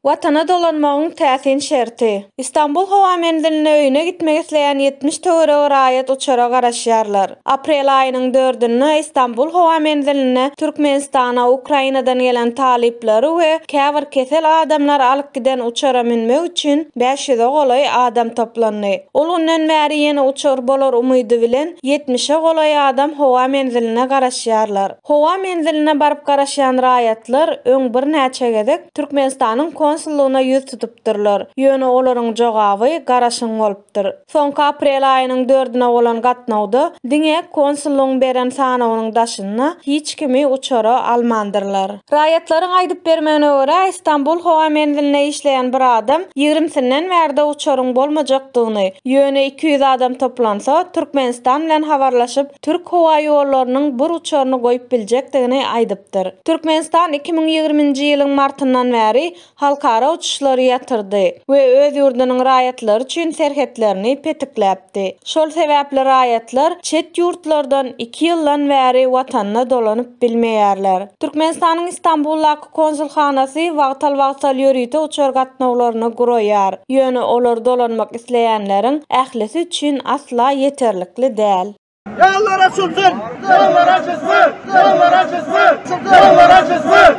Watana dolanmagyň täsin şerti. İstanbul howa menziline öýüne gitmek isleýän 70 töwere raýat uçara garaşýarlar. Aprel aýynyň 4-nde İstanbul howa menziline Türkmenistana, Ukrainadan gelen talipleri we käbir kesel adamlar alyp giden uçara minmek üçin 500 golay adam toplandy. Ol günden bäri ýene uçar bolar umydy bilen 70'e golay adam howa menziline garaşýarlar. Howa menziline baryp garaşýan raýatlar öň bir näçe gezek Türkmenistanyň konsullugyna ýüz tutupdyrlar. Ýöne olaryň jogaby garaşyň bolupdyr. Soňky aprel aýynyň 4-üne bolan gatnawda diňe konsullugyň beren sanawynyň daşyna hiç kimi uçara almandyrlar. Raýatlaryň aýdyp bermegine görä İstanbul howa menziline işleýän bir adam 20-sinden bärde uçaryň bolmajakdygyny, ýöne 200 adam toplansa Türkmenistan bilen habarlaşyp Türk howa ýollarynyň bir uçaryny goýup biljekdigini aýdypdyr. Türkmenistan 2020-nji ýylyň martyndan bäri halkara uçuşlary ýatyrdy we öz ýurdunyň raýatlary üçin serhetlerini petikläpdi. Şol sebäpli raýatlar çet ýurtlardan 2 ýyldan bäri watanyna dolanyp bilmeýärler. Türkmenistanyň İstanbuldaky konsulhanasy wagtal ýörüýte uçar gatnawlaryny guraýar. Ýöne olar dolanmak isleýänleriň ählisi üçin asla ýeterlikli däl. Yollar açılsın! Yollar açılsın! Yollar açılsın! Yollar açılsın!